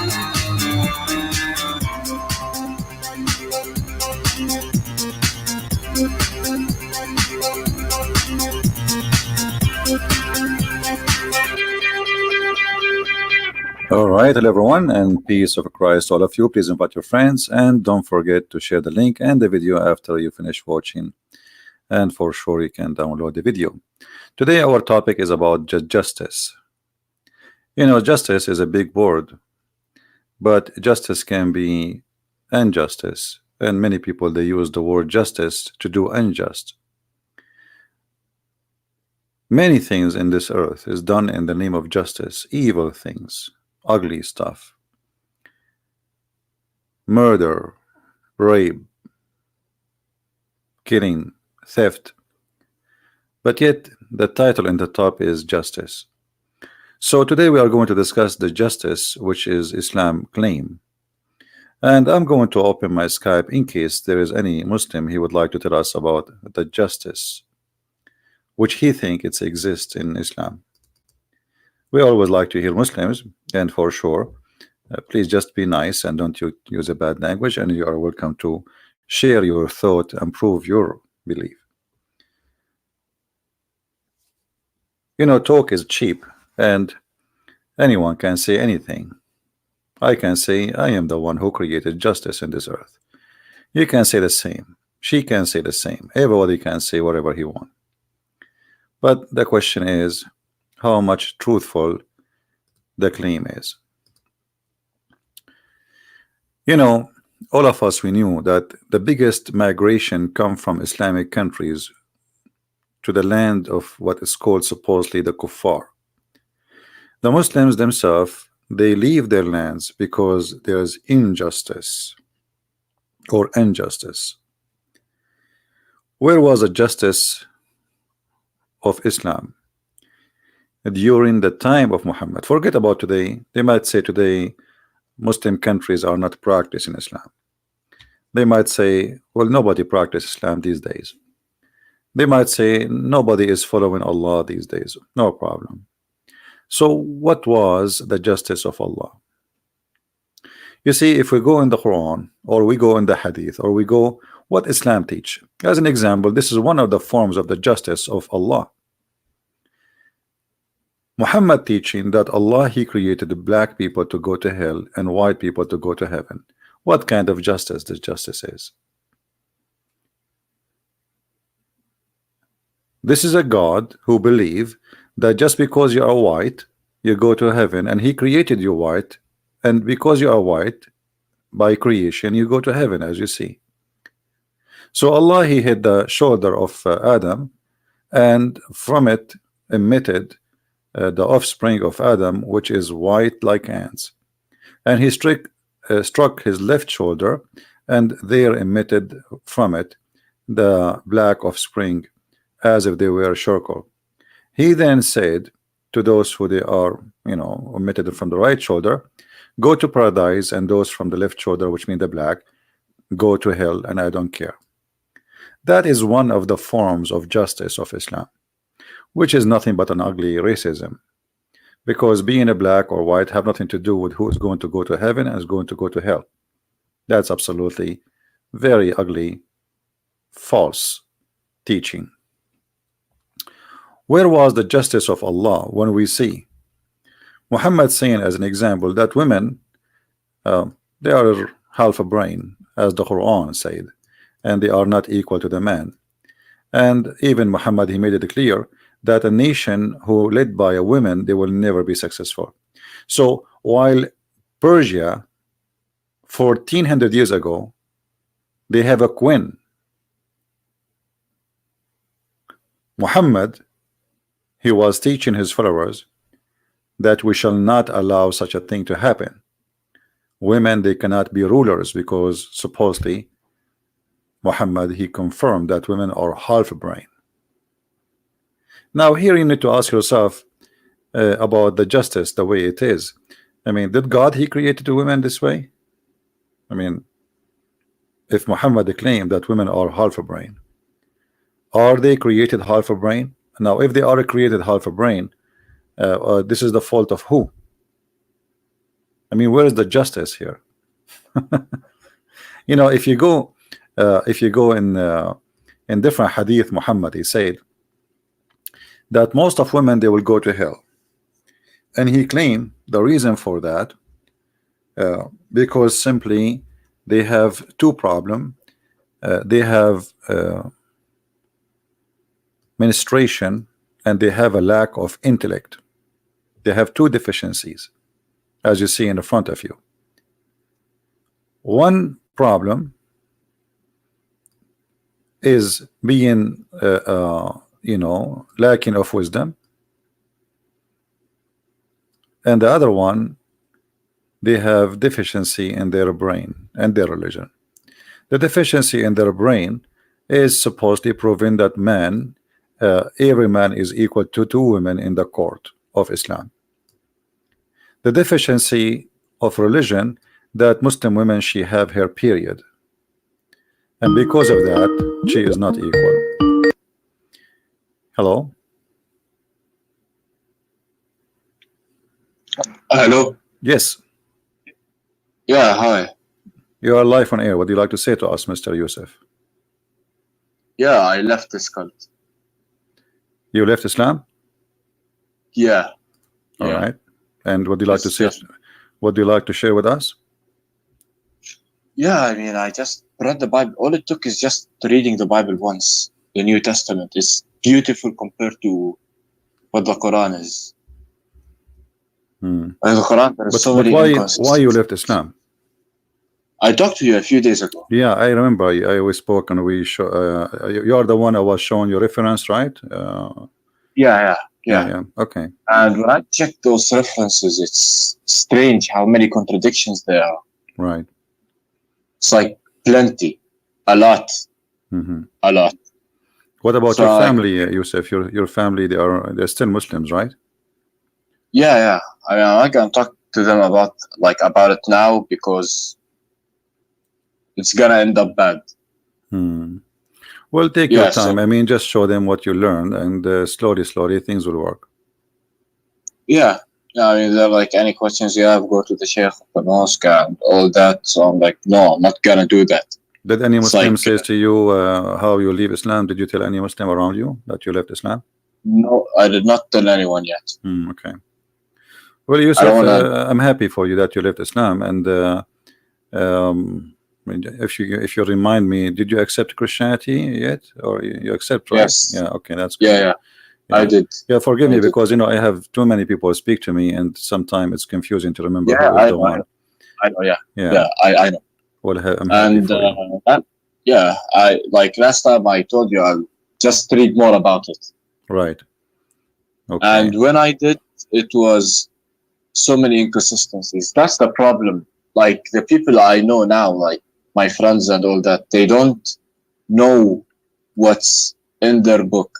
All right, hello everyone, and peace of Christ, all of you. Please invite your friends and don't forget to share the link and the video after you finish watching. And for sure, you can download the video. Today, our topic is about justice. You know, justice is a big word, but justice can be injustice, and many people they use the word justice to do unjust. Many things in this earth is done in the name of justice, evil things, ugly stuff, murder, rape, killing, theft, but yet the title in the top is justice. So today we are going to discuss the justice which is Islam claim, and I'm going to open my Skype in case there is any Muslim he would like to tell us about the justice which he think it exists in Islam. We always like to hear Muslims, and for sure, please just be nice and don't use a bad language, and you are welcome to share your thought and prove your belief. You know, talk is cheap, and anyone can say anything. I can say I am the one who created justice in this earth. You can say the same. She can say the same. Everybody can say whatever he wants. But the question is how much truthful the claim is. You know, all of us, we knew that the biggest migration come from Islamic countries to the land of what is called supposedly the kuffar. The Muslims themselves, they leave their lands because there is injustice or injustice. Where was the justice of Islam during the time of Muhammad? Forget about today. They might say today Muslim countries are not practicing Islam. They might say, well, nobody practices Islam these days. They might say nobody is following Allah these days. No problem. So what was the justice of Allah? You see, if we go in the Quran, or we go in the Hadith, or we go what Islam teach, as an example, this is one of the forms of the justice of Allah. Muhammad teaching that Allah, he created the black people to go to hell and white people to go to heaven. What kind of justice this justice is? This is a God who believe that just because you are white you go to heaven, and he created you white, and because you are white by creation you go to heaven, as you see. So Allah, he hit the shoulder of Adam, and from it emitted the offspring of Adam, which is white like ants, and he struck his left shoulder, and there emitted from it the black offspring, as if they were charcoal. He then said to those who they are, you know, emitted from the right shoulder, go to paradise, and those from the left shoulder, which mean the black, go to hell, and I don't care. That is one of the forms of justice of Islam, which is nothing but an ugly racism, because being a black or white have nothing to do with who is going to go to heaven and is going to go to hell. That's absolutely very ugly, false teaching. Where was the justice of Allah when we see Muhammad saying, as an example, that women they are half a brain, as the Quran said, and they are not equal to the man. And even Muhammad, he made it clear that a nation who led by a woman, they will never be successful. So while Persia 1400 years ago, they have a queen, Muhammad, he was teaching his followers that we shall not allow such a thing to happen. Women, they cannot be rulers, because supposedly Muhammad, he confirmed that women are half a brain. Now here you need to ask yourself about the justice the way it is. I mean, did God, he created the women this way? I mean, if Muhammad claimed that women are half a brain, are they created half a brain? Now if they are created half a brain, this is the fault of who? I mean, where is the justice here? You know, if you go in different hadith, Muhammad, he said that most of women, they will go to hell, and he claimed the reason for that because simply they have two problems. They have menstruation, and they have a lack of intellect. They have two deficiencies, as you see in the front of you. One problem is being you know, lacking of wisdom, and the other one, they have deficiency in their brain and their religion. The deficiency in their brain is supposedly proving that man, every man is equal to two women in the court of Islam. The deficiency of religion, that Muslim women, she have her period, and because of that she is not equal. Hello? Hello. Yes, Yeah, hi. you are live on air. What do you like to say to us, Mr. Yusuf? Yeah, I left this cult. You left Islam? Yeah. All Yeah. right. And what do you like to It's say? just- What do you like to share with us? Yeah, I mean, I just read the Bible. All it took is just reading the Bible once. The New Testament is beautiful compared to what the Quran is. Hmm. In the Quran, there are But, so but many why inconsistencies. you left Islam? I talked to you a few days ago. Yeah, I remember. We spoke, and we show. You are the one I was showing your reference, right? Yeah. Okay. And when I checked those references, it's strange how many contradictions there are. Right. It's like plenty, a lot, Mm-hmm. a lot. What about So, your like- family, Yusuf? Your family, they're still Muslims, right? Yeah. I mean, I'm not gonna talk to them about it now because it's gonna end up bad. Hmm. Well, take your Yeah, time. so- I mean, just show them what you learned, and slowly, things will work. Yeah. I mean, they're like, any questions you have, go to the Sheikh of the mosque and all that. So I'm like, no, I'm not gonna do that. Did any It's Muslim like- says to you how you leave Islam? Did you tell any Muslim around you that you left Islam? No, I did not tell anyone yet. Okay. Well, Yusuf, don't wanna- I'm happy for you that you left Islam, and I mean, if you remind me, did you accept Christianity yet, or you accept? Right? Yes. Yeah. Okay, that's good. Yeah. I did. Yeah, forgive I me did. because I have too many people speak to me, and sometimes it's confusing to remember Yeah, who is I the know, one. I know. Yeah. Yeah. I know. Well, I'm happy And for you. I like last time I told you I'll just read more about it. Right. Okay. And when I did, it was so many inconsistencies. That's the problem. Like the people I know now, like my friends and all that, they don't know what's in their book.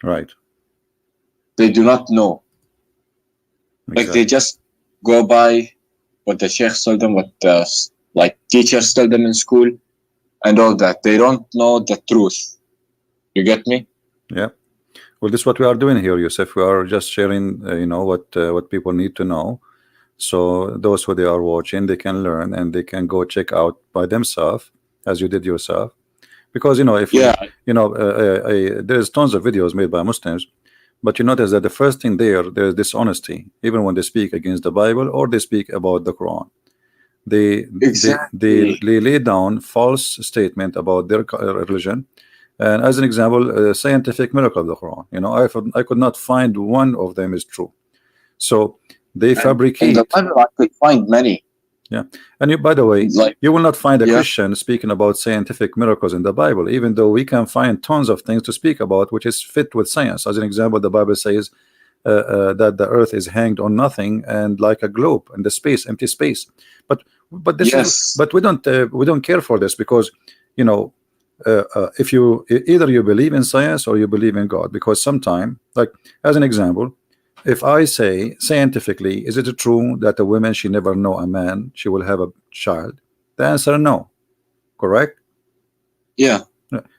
Right. They do not know. Like Exactly. they just go by what the sheikhs told them, what the teachers tell them in school, and all that. They don't know the truth. You get me? Yeah. Well, this is what we are doing here, Yusuf. We are just sharing, what people need to know. So those who they are watching, they can learn and they can go check out by themselves, as you did yourself. Because if Yeah. there's tons of videos made by Muslims, but you notice that the first thing there's dishonesty, even when they speak against the Bible or they speak about the Quran. They Exactly. lay down false statement about their religion. And as an example, scientific miracle of the Quran. I could not find one of them is true. So they In fabricate. the Bible, I could find many. And by the way, Like, you will not find a Yeah. Christian speaking about scientific miracles in the Bible, even though we can find tons of things to speak about which is fit with science. As an example, the Bible says that the earth is hanged on nothing and like a globe in the space, empty space. But this Yes. is, but we don't care for this because if you either you believe in science or you believe in God, because sometime, like as an example, if I say scientifically, is it true that a woman, she never know a man, she will have a child? The answer no. Correct? Yeah.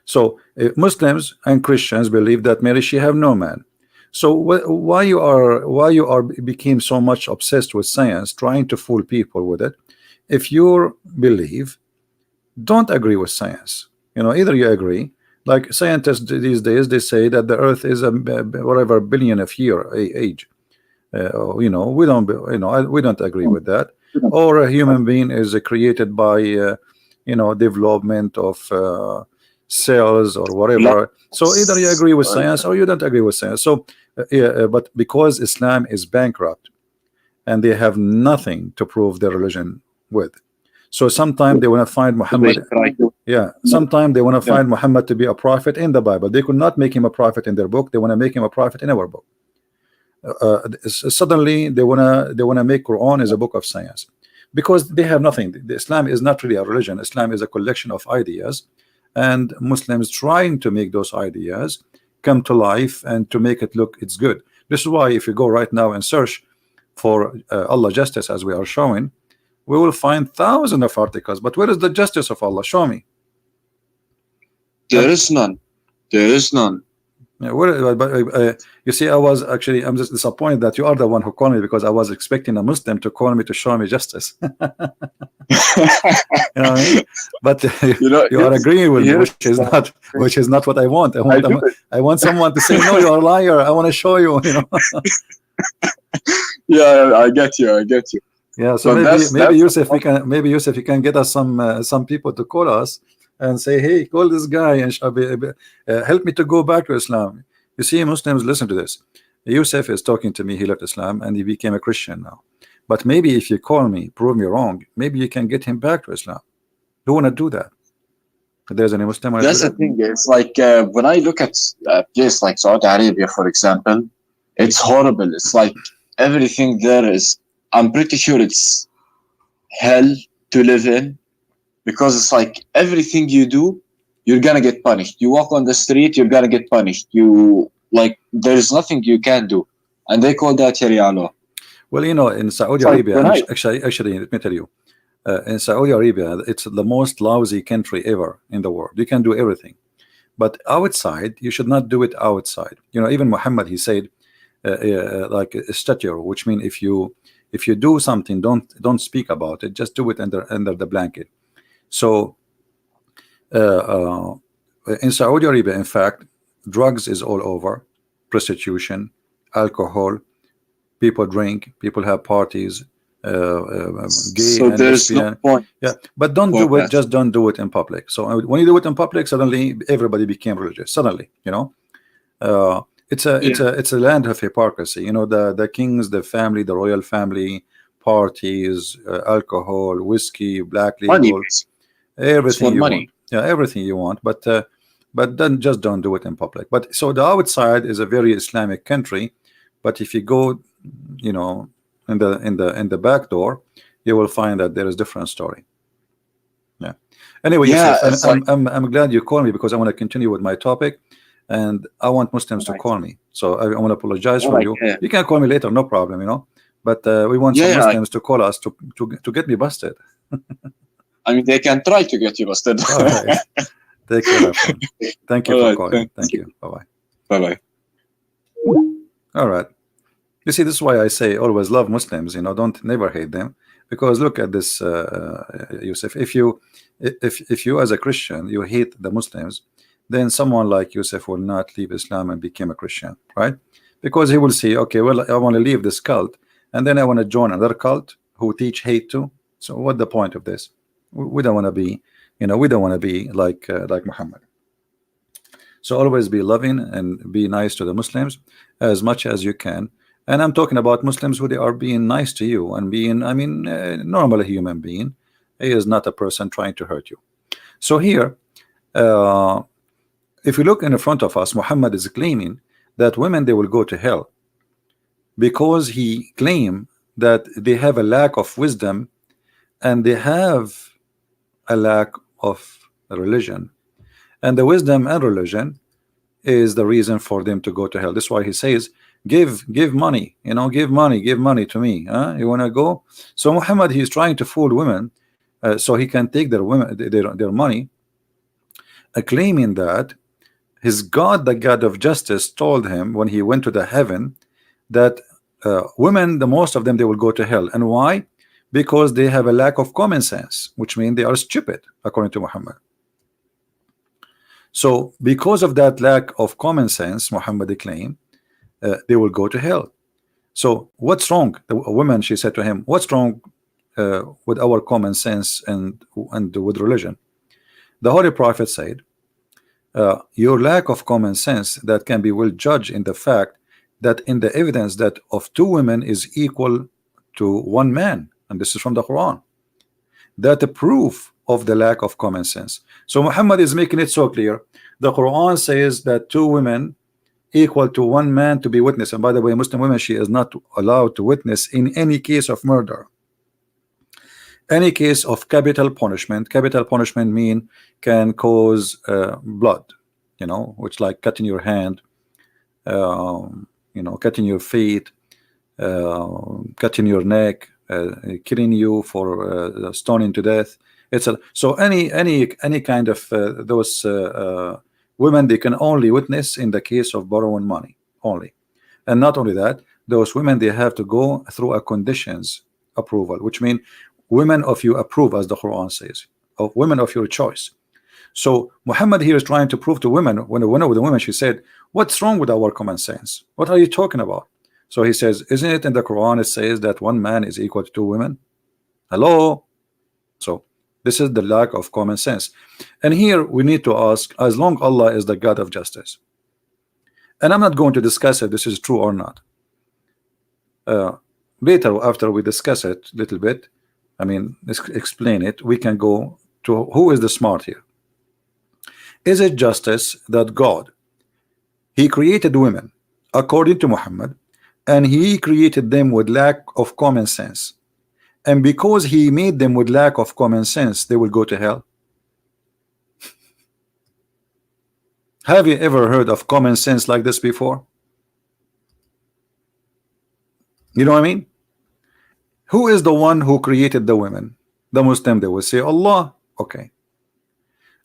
So Muslims and Christians believe that Mary, she have no man. So why you are became so much obsessed with science, trying to fool people with it? If you believe, don't agree with science. You know, either you agree, like scientists these days, they say that the Earth is a whatever billion of year age. You know, we don't, you know, we don't agree with that. Or a human being is created by, you know, development of cells or whatever. So either you agree with science or you don't agree with science. So, but because Islam is bankrupt and they have nothing to prove their religion with, so sometimes they want to find Muhammad. Yeah, sometimes they want to find Muhammad to be a prophet in the Bible. They could not make him a prophet in their book. They want to make him a prophet in our book. Suddenly they wanna make Quran as a book of science, because they have nothing. The Islam is not really a religion. Islam is a collection of ideas, and Muslims trying to make those ideas come to life and to make it look it's good. This is why if you go right now and search for Allah justice, as we are showing, we will find thousands of articles. But where is the justice of Allah? Show me. There is none. There is none. Yeah, you see, I'm just disappointed that you are the one who called me, because I was expecting a Muslim to call me to show me justice. You know what I mean? But you are agreeing with me, which is not what I want. I want someone to say, no, you're a liar. I want to show you. You know. Yeah, I get you. I get you. Yeah, so maybe Yusuf, you can get us some people to call us and say, hey, call this guy and help me to go back to Islam. You see, Muslims, listen to this. Yusuf is talking to me. He left Islam and he became a Christian now. But maybe if you call me, prove me wrong, maybe you can get him back to Islam. Who want to do that? If there's any Muslim. That's the thing. It's like when I look at a place like Saudi Arabia, for example, it's horrible. It's like everything there is, I'm pretty sure it's hell to live in, because it's like everything you do, you're gonna get punished. You walk on the street, you're gonna get punished. You, like, there's nothing you can do, and they call that Sharia law. Well, you know, in Saudi Arabia, actually, let me tell you, in Saudi Arabia, it's the most lousy country ever in the world. You can do everything, but outside, you should not do it outside. You know, even Muhammad, he said, like a statue, which means if you do something, don't speak about it. Just do it under the blanket. So in Saudi Arabia, in fact, drugs is all over, prostitution, alcohol, people drink, people have parties, gay so and there's lesbian. no point. Yeah, but don't do it. Just don't do it in public. So when you do it in public, suddenly everybody became religious. Suddenly, you know, it's a land of hypocrisy. You know, the kings, the family, the royal family, parties, alcohol, whiskey, black legal. Money. Everything you want. Yeah, everything you want, but then just don't do it in public. But so the outside is a very Islamic country, but if you go, you know, in the back door, you will find that there is different story. Yeah. Anyway, yeah, Yusuf, I'm glad you called me, because I want to continue with my topic, and I want Muslims to call me. So I want to apologize for you. You can call me later, no problem, you know. But we want some Muslims to call us to get me busted. I mean, they can try to get you busted. All right. Take care, my friend. Thank you for calling. Thank you. Bye-bye. Bye-bye. All right. You see, this is why I say always love Muslims, you know, never hate them. Because look at this, Yusuf. If you as a Christian, you hate the Muslims, then someone like Yusuf will not leave Islam and become a Christian, right? Because he will see, okay, well, I want to leave this cult, and then I want to join another cult who teach hate too. So what's the point of this? We don't want to be, you know, we don't want to be like Muhammad. So always be loving and be nice to the Muslims as much as you can. And I'm talking about Muslims who they are being nice to you and being, I mean, normal human being. He is not a person trying to hurt you. So here, if you look in front of us, Muhammad is claiming that women, they will go to hell, because he claimed that they have a lack of wisdom and they have a lack of religion, and the wisdom and religion is the reason for them to go to hell. This is why he says, give money, you know, give money to me, huh? You want to go? So Muhammad, he is trying to fool women so he can take their money, claiming that his God, the God of justice, told him when he went to the heaven that women, the most of them, they will go to hell. And why? Because they have a lack of common sense, which means they are stupid, according to Muhammad. So because of that lack of common sense, Muhammad claimed, they will go to hell. So what's wrong? The woman, she said to him, what's wrong with our common sense and with religion? The Holy Prophet said, your lack of common sense that can be well judged in the fact that in the evidence that of two women is equal to one man, and this is from the Quran. That the proof of the lack of common sense. So Muhammad is making it so clear. The Quran says that two women equal to one man to be witness. And by the way, Muslim women, she is not allowed to witness in any case of murder, any case of capital punishment. Capital punishment mean can cause blood, you know, which like cutting your hand, you know, cutting your feet, cutting your neck, killing you for stoning to death. It's a, so any kind of those women, they can only witness in the case of borrowing money only. And not only that, those women, they have to go through a conditions approval, which mean women of you approve, as the Quran says, of women of your choice. So Muhammad here is trying to prove to women, when one of the women, she said, what's wrong with our common sense? What are you talking about? So he says, isn't it in the Quran it says that one man is equal to two women? Hello? So this is the lack of common sense. And here we need to ask, as long Allah is the God of justice, and I'm not going to discuss if this is true or not. Later, after we discuss it a little bit, I mean, explain it, we can go to who is the smart here. Is it justice that God, He created women according to Muhammad, and He created them with lack of common sense, and because He made them with lack of common sense, they will go to hell? Have you ever heard of common sense like this before? You know what I mean? Who is the one who created the women? The Muslim, they will say Allah. Okay,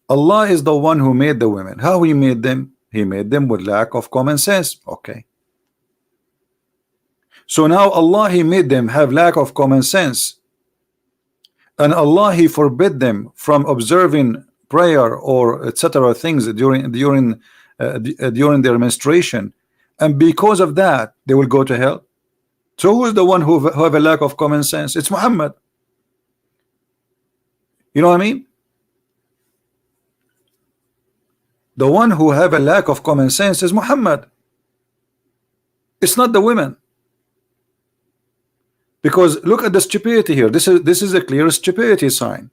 Allah is the one who made the women. How He made them? He made them with lack of common sense. Okay, so now Allah, He made them have lack of common sense, and Allah, He forbid them from observing prayer or etc. things during their menstruation, and because of that they will go to hell. So who is the one who have a lack of common sense? It's Muhammad. You know what I mean? The one who have a lack of common sense is Muhammad. It's not the women. Because look at the stupidity here. This is a clear stupidity sign.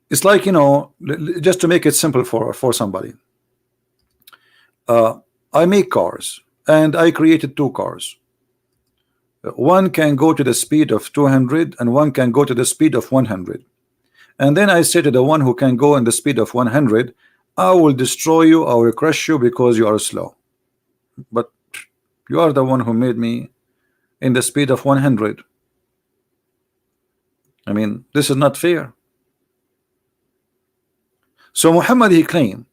It's like, you know, just to make it simple for somebody. I make cars, and I created two cars. One can go to the speed of 200 and one can go to the speed of 100. And then I say to the one who can go in the speed of 100, I will destroy you, I will crush you because you are slow. But you are the one who made me in the speed of 100. I mean, this is not fair. So Muhammad, he claimed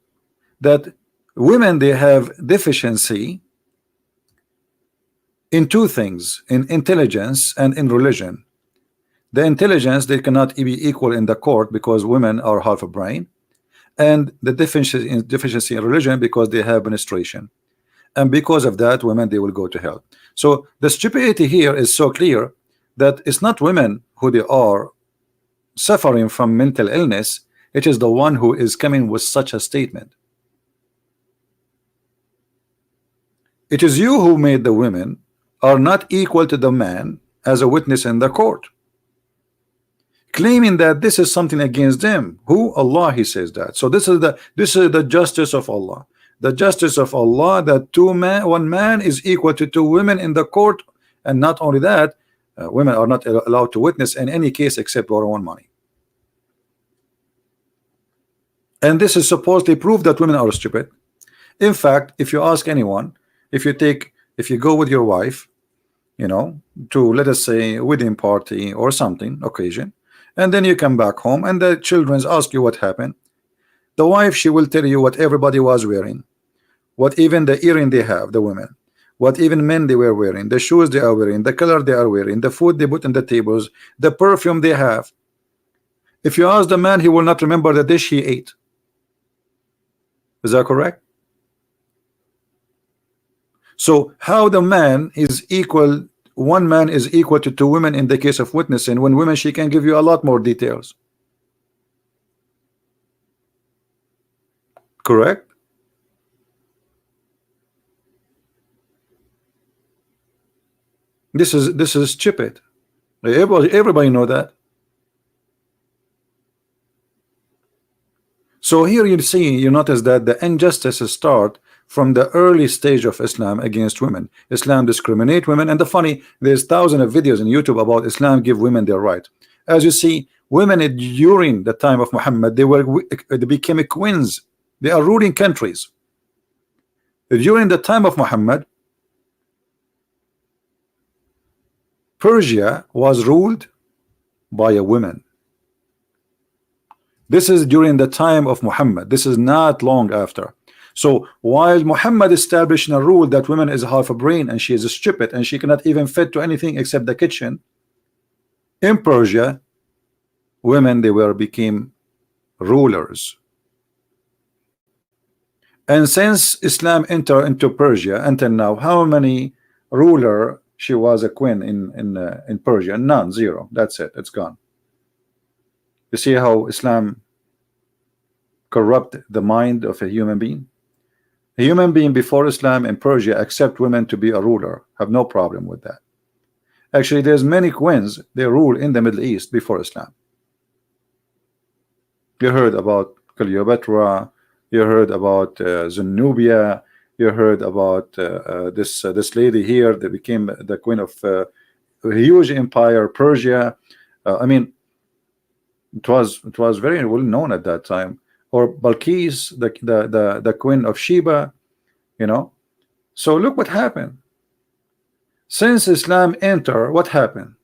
that women, they have deficiency in two things, in intelligence and in religion. The intelligence, they cannot be equal in the court because women are half a brain, and the deficiency in religion because they have menstruation, and because of that women, they will go to hell. So the stupidity here is so clear that it's not women who they are suffering from mental illness, it is the one who is coming with such a statement. It is you who made the women are not equal to the man as a witness in the court, claiming that this is something against them. Who? Allah, He says that. So this is the justice of Allah. The justice of Allah, that one man is equal to two women in the court, and not only that, women are not allowed to witness in any case except borrowing money. And this is supposedly proof that women are stupid. In fact, if you ask anyone, if you go with your wife, you know, to, let us say, wedding party or something occasion, and then you come back home and the children ask you what happened, The wife, she will tell you what everybody was wearing, what even the earring they have, the women, what even men they were wearing, the shoes they are wearing, the color they are wearing, the food they put on the tables, the perfume they have. If you ask the man, he will not remember the dish he ate. Is that correct? So how the man is equal, one man is equal to two women in the case of witnessing, when women, she can give you a lot more details. Correct? This is stupid. Everybody know that. So here you see, you notice that the injustices start from the early stage of Islam against women. Islam discriminate women, and the funny, there's thousands of videos on YouTube about Islam give women their right. As you see, women during the time of Muhammad, they became queens. They are ruling countries. During the time of Muhammad, Persia was ruled by a woman. This is during the time of Muhammad. This is not long after. So while Muhammad established a rule that women is half a brain and she is stupid and she cannot even fit to anything except the kitchen, in Persia, women, they became rulers. And since Islam entered into Persia until now, how many ruler she was a queen in Persia? None, zero. That's it. It's gone. You see how Islam corrupt the mind of a human being? A human being before Islam in Persia accept women to be a ruler, have no problem with that. Actually, there's many queens, they rule in the Middle East before Islam. You heard about Cleopatra, you heard about Zenobia, you heard about this lady here that became the queen of a huge empire, Persia. I mean, it was very well known at that time. Or Balkis, the queen of Sheba, you know. So look what happened. Since Islam entered, what happened?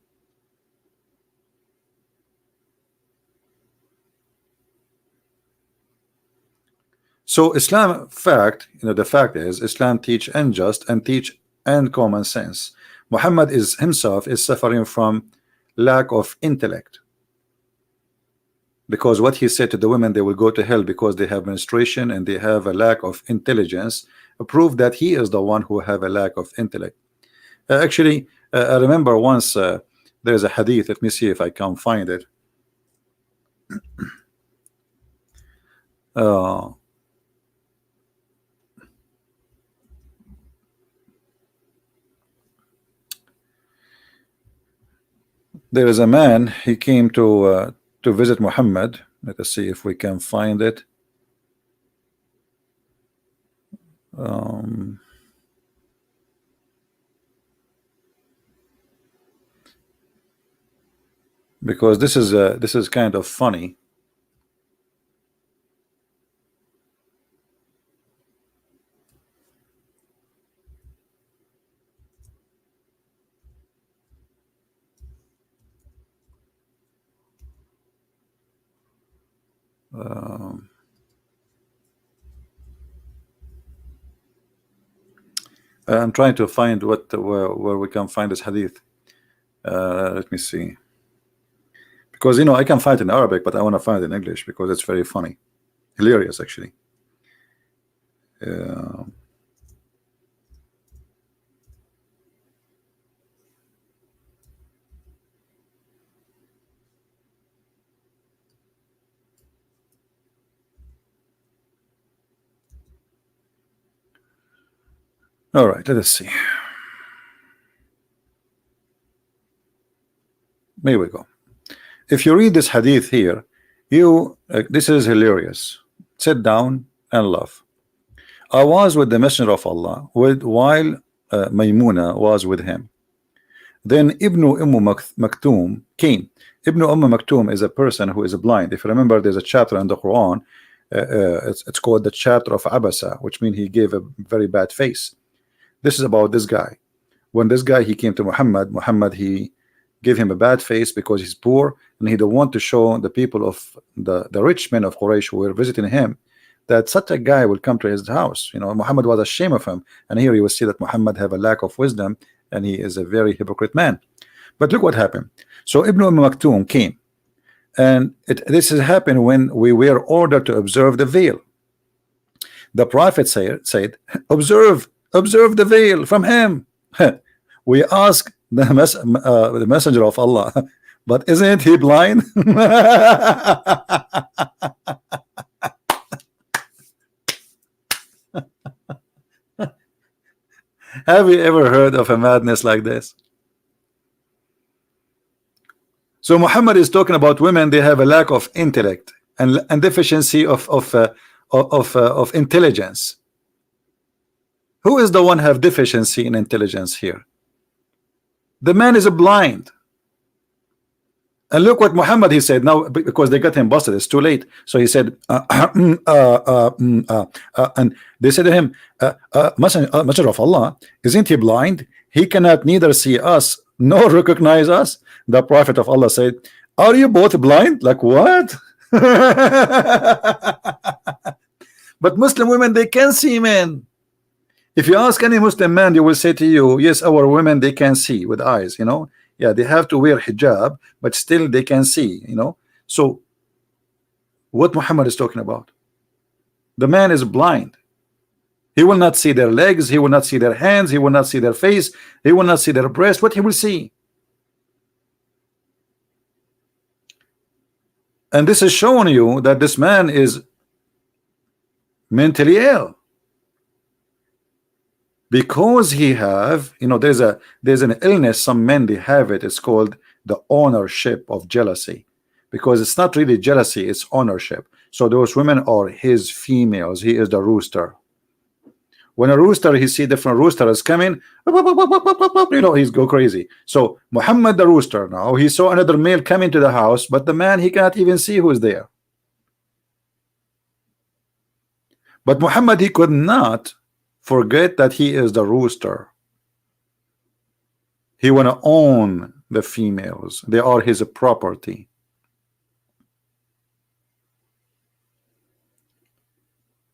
So Islam, fact, the fact is Islam teach unjust and teach and common sense. Muhammad is himself is suffering from lack of intellect, because what he said to the women, they will go to hell because they have menstruation and they have a lack of intelligence, prove that he is the one who have a lack of intellect. Actually, I remember once there's a hadith. Let me see if I can find it. There is a man, he came to visit Muhammad. Let us see if we can find it. Because this is kind of funny. I'm trying to find where we can find this hadith. Let me see, because I can find it in Arabic, but I want to find it in English because it's very funny, hilarious actually. All right, let us see. Here we go. If you read this hadith here, this is hilarious. Sit down and laugh. I was with the Messenger of Allah while Maymuna was with him. Then Ibn Maktoum came. Ibn Maktoum is a person who is blind. If you remember, there's a chapter in the Quran. It's called the chapter of Abasa, which means he gave a very bad face. This is about this guy. When this guy he came to Muhammad, he give him a bad face because he's poor, and he don't want to show the people of the rich men of Quraysh who were visiting him that such a guy will come to his house. You know, Muhammad was ashamed of him, and here you will see that Muhammad have a lack of wisdom, and he is a very hypocrite man. But look what happened. So Ibn Maktoum came, and this has happened when we were ordered to observe the veil. The Prophet said, observe the veil from him. We ask the messenger of Allah, but isn't he blind? Have you ever heard of a madness like this? So Muhammad is talking about women. They have a lack of intellect and deficiency of intelligence. Who is the one have deficiency in intelligence here? The man is blind. And look what Muhammad he said now, because they got him busted. It's too late. So he said, and they said to him, Messenger of Allah, isn't he blind? He cannot neither see us nor recognize us. The Prophet of Allah said, are you both blind? Like what? But Muslim women, they can see men. If you ask any Muslim man, they will say to you, yes, our women, they can see with eyes, you know. Yeah, they have to wear hijab, but still they can see, you know. So what Muhammad is talking about, the man is blind. He will not see their legs, he will not see their hands, he will not see their face, he will not see their breast. What he will see? And this is showing you that this man is mentally ill, because he have, you know, there's an illness, some men they have it. It's called the ownership of jealousy, because it's not really jealousy, it's ownership. So those women are his females. He is the rooster. When a rooster, he see different roosters coming, you know, he's go crazy. So Muhammad the rooster, now he saw another male coming to the house, but the man, he cannot even see who is there. But Muhammad, he could not forget that he is the rooster. He want to own the females. They are his property.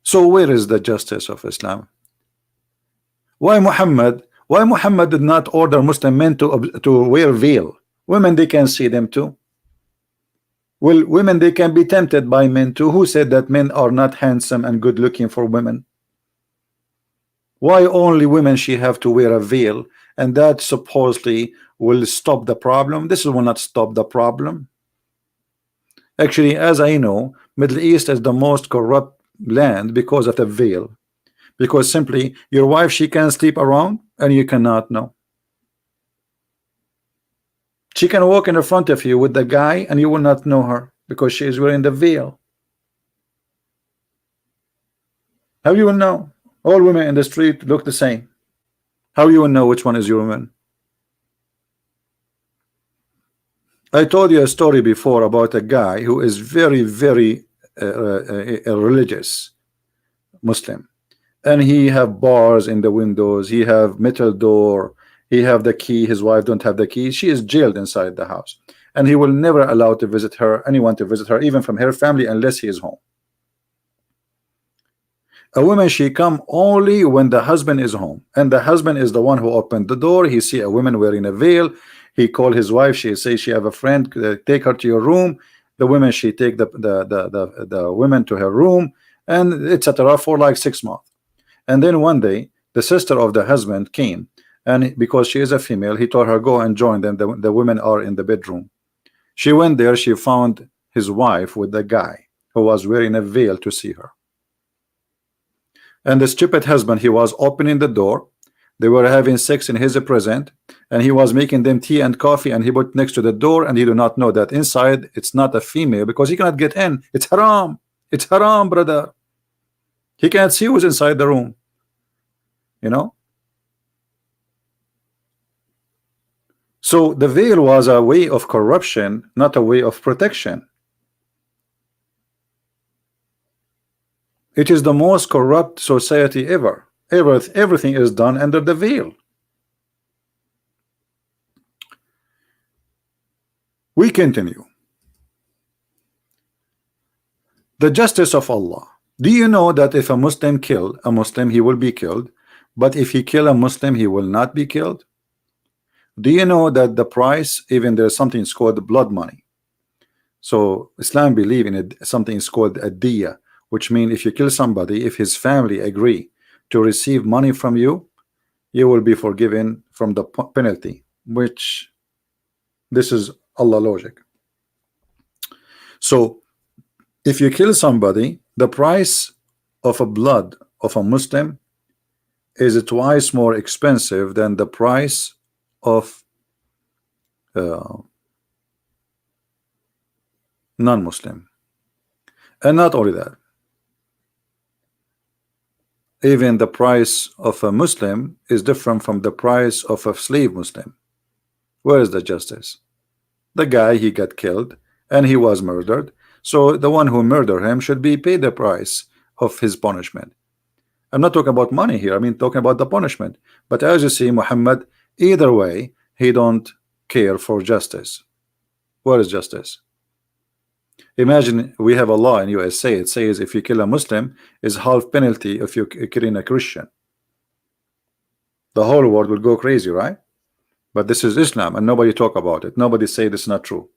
So where is the justice of Islam? Why Muhammad did not order Muslim men to wear veil? Women, they can see them too. Well, women, they can be tempted by men too. Who said that men are not handsome and good looking for women? Why only women she have to wear a veil, and that supposedly will stop the problem? This will not stop the problem. Actually, as I know, Middle East is the most corrupt land because of the veil. Because simply your wife, she can sleep around and you cannot know. She can walk in the front of you with the guy and you will not know her because she is wearing the veil. How you will know? All women in the street look the same. How you will know which one is your woman? I told you a story before about a guy who is very, very religious Muslim, and he have bars in the windows, he have metal door, he have the key, his wife don't have the key, she is jailed inside the house, and he will never allow to visit her, anyone to visit her, even from her family, unless he is home. A woman, she come only when the husband is home, and the husband is the one who opened the door. He see a woman wearing a veil, he call his wife, she say she have a friend, take her to your room. The women, she take the women to her room, and etc. for like 6 months. And then one day the sister of the husband came, and because she is a female, he told her, go and join them. The women are in the bedroom. She went there, she found his wife with the guy who was wearing a veil to see her. And the stupid husband, he was opening the door, they were having sex in his presence, and he was making them tea and coffee, and he put next to the door, and he do not know that inside it's not a female, because he cannot get in. It's haram. It's haram, brother. He can't see who's inside the room, you know. So the veil was a way of corruption, not a way of protection. It is the most corrupt society ever. Everything is done under the veil. We continue. The justice of Allah. Do you know that if a Muslim kill a Muslim, he will be killed, but if he kill a Muslim, he will not be killed? Do you know that the price, even there's something called blood money? So Islam believe in it, something is called a diya, which means if you kill somebody, if his family agree to receive money from you, you will be forgiven from the penalty, which this is Allah logic. So if you kill somebody, the price of a blood of a Muslim is twice more expensive than the price of non-Muslim. And not only that, even the price of a Muslim is different from the price of a slave Muslim. Where is the justice? The guy, he got killed and he was murdered, so the one who murdered him should be paid the price of his punishment. I'm not talking about money here, I mean talking about the punishment. But as you see, Muhammad, either way, he don't care for justice. Where is justice? Imagine we have a law in USA, it says if you kill a Muslim is half penalty if you're killing a Christian. The whole world will go crazy, right? But this is Islam and nobody talk about it. Nobody say this is not true.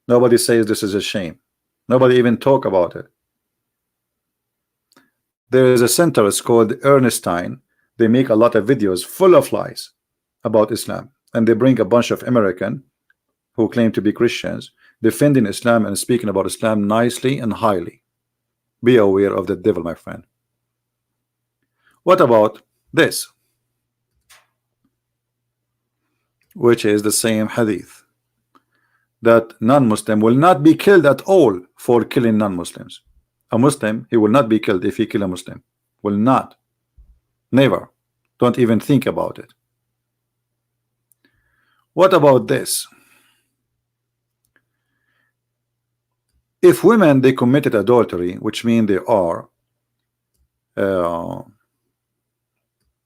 Nobody says this is a shame. Nobody even talk about it. There is a center, it's called Ernestine. They make a lot of videos full of lies about Islam, and they bring a bunch of American who claim to be Christians defending Islam and speaking about Islam nicely and highly. Be aware of the devil, my friend. What about this, which is the same hadith, that non-Muslim will not be killed at all for killing non-Muslims. A Muslim, he will not be killed if he kill a Muslim. Will not. Never. Don't even think about it. What about this? If women, they committed adultery, which means they are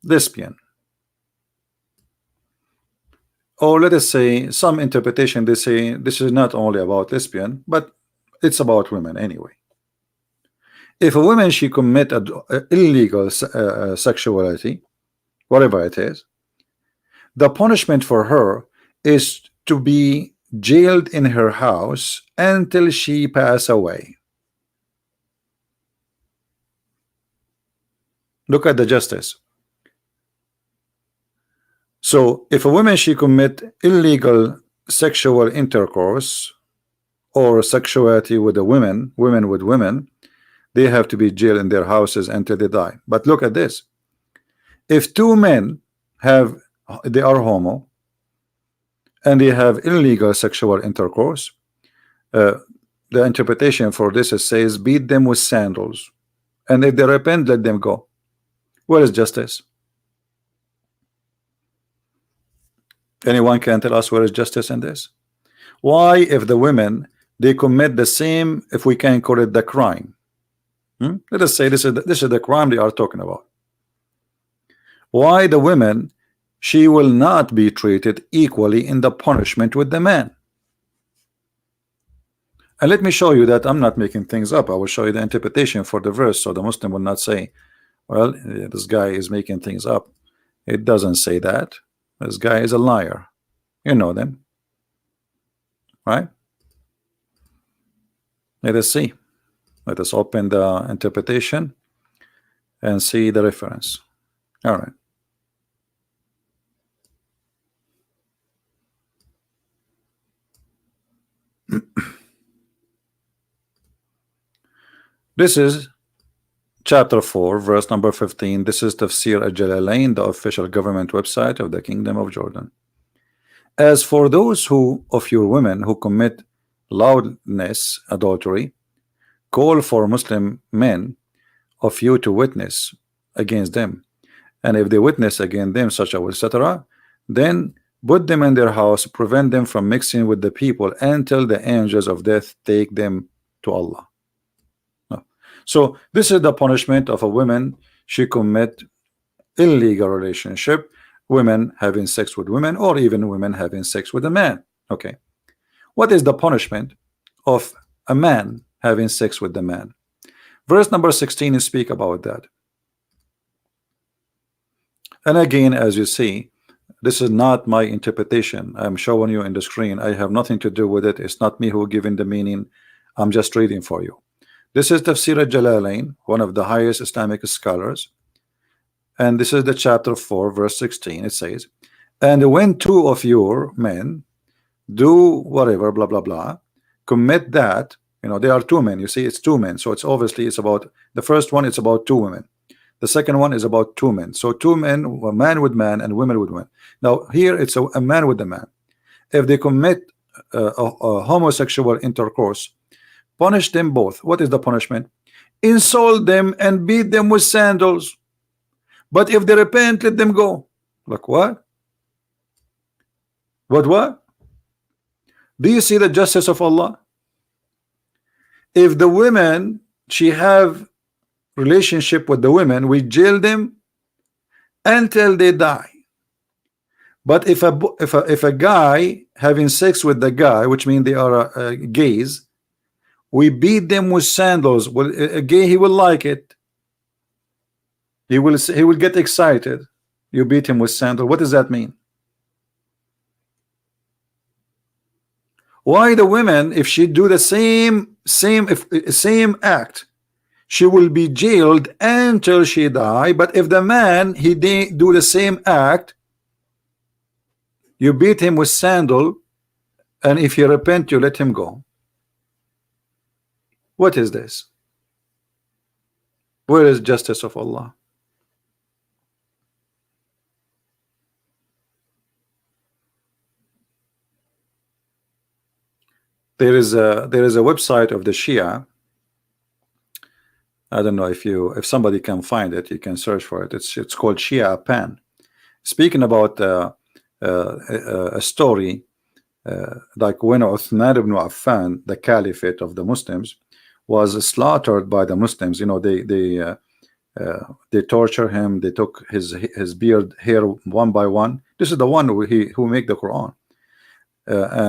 lesbian, or let us say some interpretation, they say this is not only about lesbian, but it's about women anyway. If a woman, she commit illegal sexuality, whatever it is, the punishment for her is to be jailed in her house until she pass away. Look at the justice. So if a woman, she commit illegal sexual intercourse or sexuality with a women with women, they have to be jailed in their houses until they die. But look at this. If two men they are homo and they have illegal sexual intercourse, the interpretation for this is says beat them with sandals, and if they repent, let them go. Where is justice? Anyone can tell us where is justice in this? Why, if the women, they commit the same, if we can call it the crime, let us say this is the crime they are talking about, why the women, she will not be treated equally in the punishment with the man? And let me show you that I'm not making things up. I will show you the interpretation for the verse, so the Muslim will not say, well, this guy is making things up. It doesn't say that. This guy is a liar. You know them, right? Let us see. Let us open the interpretation and see the reference. All right. This is chapter 4, verse number 15. This is Tafsir al-Jalalain, the official government website of the Kingdom of Jordan. As for those of your women who commit loudness, adultery, call for Muslim men of you to witness against them, and if they witness against them, such as etc., then put them in their house, prevent them from mixing with the people until the angels of death take them to Allah. So this is the punishment of a woman. She commit illegal relationship, women having sex with women, or even women having sex with a man. Okay, What is the punishment of a man having sex with the man? Verse number 16 is speak about that. And again, as you see, this is not my interpretation. I'm showing you in the screen. I have nothing to do with it. It's not me who giving the meaning. I'm just reading for you. This is Tafsir al-Jalalain, one of the highest Islamic scholars. And this is the chapter 4, verse 16. It says, and when two of your men do whatever, blah, blah, blah, commit that, you know, there are two men. You see, it's two men. So it's obviously, it's about, the first one, it's about two women. The second one is about two men. So two men, a man with man and women with women. Now here it's a man with a man. If they commit a homosexual intercourse, punish them both. What is the punishment? Insult them and beat them with sandals. But if they repent, let them go. Like what? What? Do you see the justice of Allah? If the women, she have relationship with the women, we jail them until they die. But if a guy having sex with the guy, which means they are gays, we beat them with sandals. Well, a gay, he will like it. He will get excited. You beat him with sandals. What does that mean? Why the women, if she do the same act, she will be jailed until she die. But if the man, he do the same act, you beat him with sandal, and if he repent, you let him go. What is this? Where is justice of Allah? There is a website of the Shia. I don't know if somebody can find it, you can search for it. It's called Shia Pan. Speaking about a story like when Uthman ibn Affan, the caliphate of the Muslims, was slaughtered by the Muslims. You know, they torture him. They took his beard hair one by one. This is the one who make the Quran.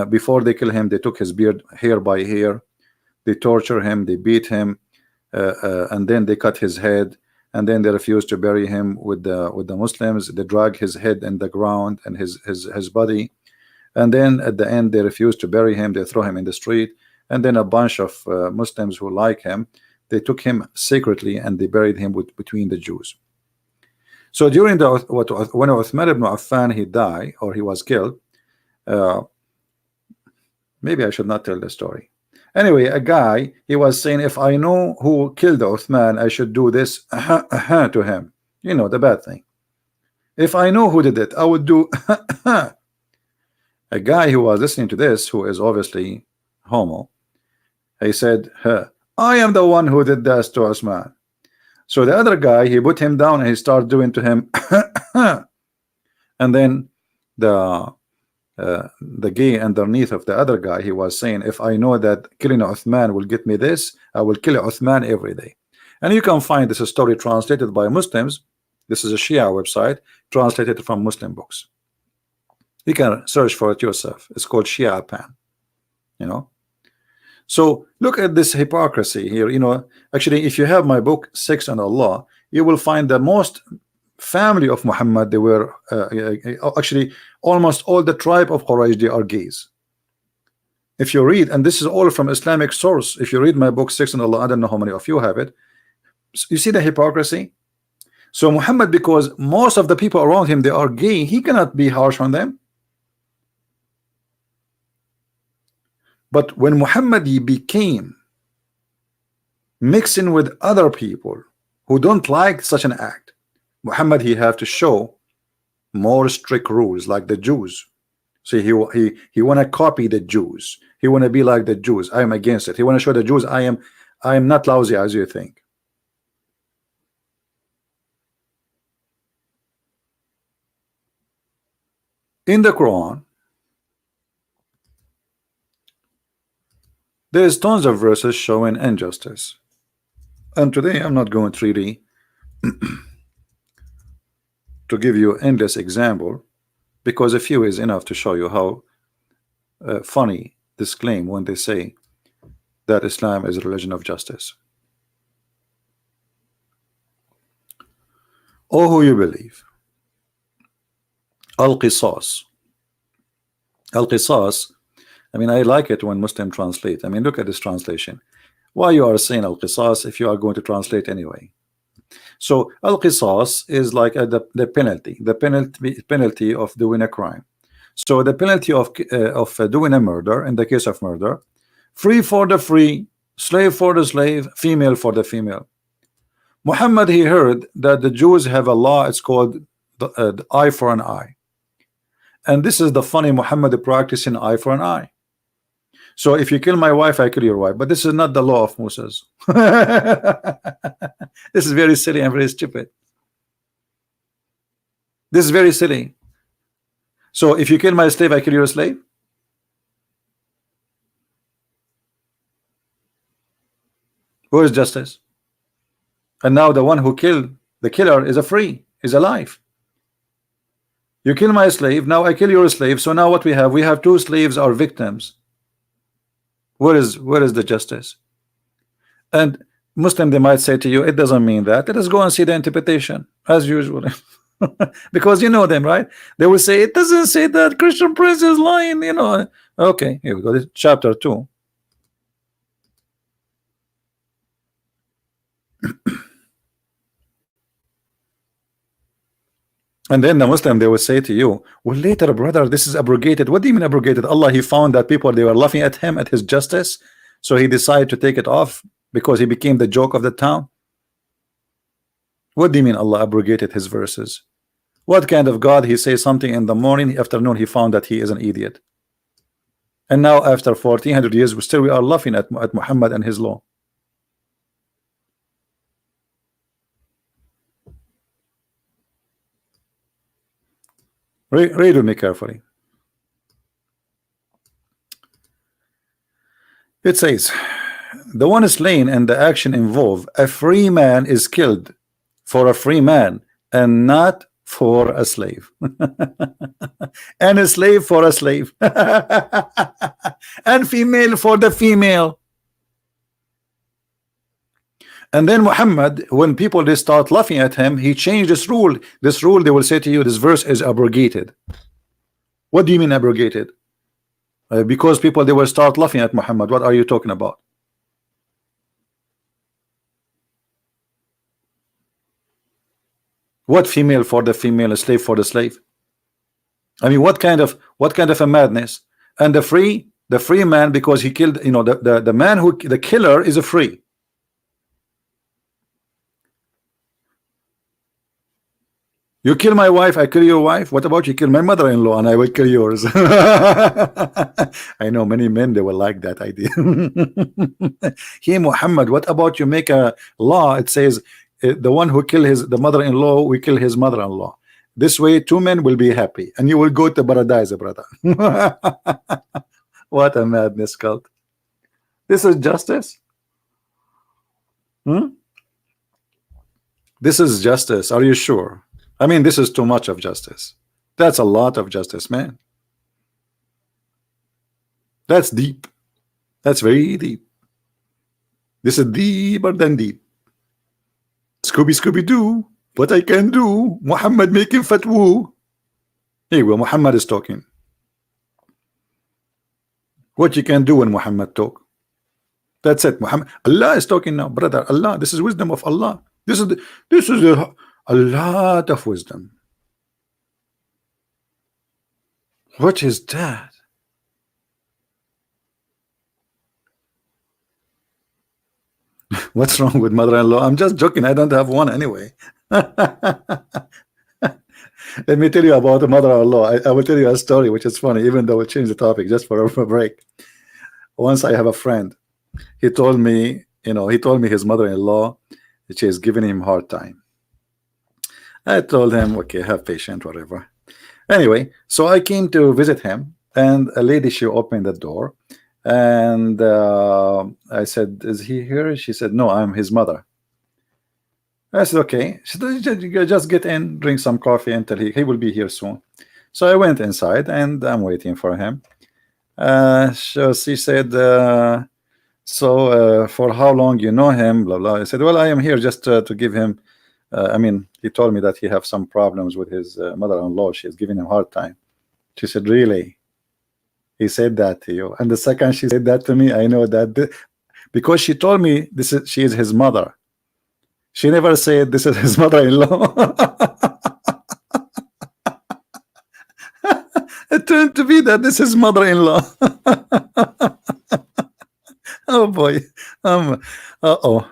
Before they kill him, they took his beard hair by hair. They torture him. They beat him. And then they cut his head, and then they refused to bury him with the Muslims. They drag his head in the ground and his body, and then at the end they refused to bury him. They throw him in the street, and then a bunch of Muslims who like him, they took him secretly and they buried him between the Jews. So during when Uthman ibn Affan he died, or he was killed, maybe I should not tell the story. Anyway, a guy, he was saying, if I know who killed Uthman, I should do this to him. You know, the bad thing. If I know who did it, I would do a guy who was listening to this, who is obviously homo, he said, I am the one who did this to Uthman. So the other guy, he put him down and he started doing to him and then the gay underneath of the other guy, he was saying, if I know that killing Uthman will get me this, I will kill Uthman every day. And you can find this story translated by Muslims. This is a Shia website translated from Muslim books. You can search for it yourself. It's called Shia Pan. You know, so look at this hypocrisy here. You know, actually, if you have my book Sex and Allah, you will find the most family of Muhammad, they were actually almost all the tribe of Quraysh, they are gays. If you read, and this is all from Islamic source, if you read my book Sex and Allah, I don't know how many of you have it, you see the hypocrisy. So Muhammad, because most of the people around him, they are gay, he cannot be harsh on them. But when Muhammad he became mixing with other people who don't like such an act, Muhammad he have to show more strict rules like the Jews. See, he want to copy the Jews. He want to be like the Jews. I am against it. He want to show the Jews I am not lousy as you think. In the Quran, there is tons of verses showing injustice. And today I'm not going 3D to give you endless example, because a few is enough to show you how funny this claim when they say that Islam is a religion of justice. Oh, who you believe. Al-Qisas. Al-Qisas, I mean, I like it when Muslim translate. I mean, look at this translation. Why you are saying Al-Qisas if you are going to translate anyway? So Al-Qisas is like the penalty of doing a crime. So the penalty of doing a murder, in the case of murder, free for the free, slave for the slave, female for the female. Muhammad, he heard that the Jews have a law, it's called the eye for an eye. And this is the funny Muhammad practicing eye for an eye. So if you kill my wife, I kill your wife. But this is not the law of Moses. This is very silly and very stupid. This is very silly. So if you kill my slave, I kill your slave. Where is justice? And now the one who killed the killer is is alive. You kill my slave, now I kill your slave. So now what we have? We have two slaves are victims. Where is the justice? And Muslim, they might say to you, it doesn't mean that. Let us go and see the interpretation as usual. Because you know them, right? They will say it doesn't say that. Christian Prince is lying, you know. Okay, here we go. This chapter 2. And then the Muslim, they will say to you, well, later, brother, this is abrogated. What do you mean abrogated? Allah, he found that people, they were laughing at him, at his justice. So he decided to take it off because he became the joke of the town. What do you mean Allah abrogated his verses? What kind of God? He says something in the morning, afternoon, he found that he is an idiot. And now after 1400 years, we are laughing at Muhammad and his law. Read with me carefully. It says, the one is slain and the action involved, a free man is killed for a free man and not for a slave. And a slave for a slave. And female for the female. And then Muhammad, when people they start laughing at him, he changed this rule. This rule, they will say to you, this verse is abrogated. What do you mean abrogated? Because people, they will start laughing at Muhammad. What are you talking about? What female for the female, a slave for the slave? I mean, what kind of a madness? And the free man, because he killed, you know, the man who the killer is a free. You kill my wife, I kill your wife. What about you kill my mother-in-law and I will kill yours? I know many men, they will like that idea. Here, Muhammad, what about you make a law? It says the one who kill the mother-in-law, we kill his mother-in-law. This way, two men will be happy and you will go to paradise, brother. What a madness cult. This is justice? This is justice. Are you sure? I mean, this is too much of justice. That's a lot of justice, man. That's deep. That's very deep. This is deeper than deep. Scooby-Doo, what I can do. Muhammad making fatwa. Here we go, Muhammad is talking. What you can do when Muhammad talk. That's it, Muhammad. Allah is talking now, brother. Allah, this is wisdom of Allah. This is a lot of wisdom. What is that? What's wrong with mother-in-law? I'm just joking. I don't have one anyway. Let me tell you about the mother-in-law. I will tell you a story which is funny, even though we'll change the topic just for a break. Once I have a friend. He told me, his mother-in-law, she is giving him a hard time. I told him, okay, have patience, whatever. Anyway, so I came to visit him, and a lady, she opened the door, and I said, is he here? She said, no, I'm his mother. I said, okay. She said, just get in, drink some coffee until he will be here soon. So I went inside, and I'm waiting for him. So she said, for how long you know him, blah blah. I said, well, I am here just to give him, I mean, he told me that he have some problems with his mother-in-law. She's giving him a hard time. She said, really? He said that to you? And the second she said that to me, I know that because she told me she is his mother. She never said this is his mother-in-law. It turned to be that this is mother-in-law. Oh boy. Uh-oh.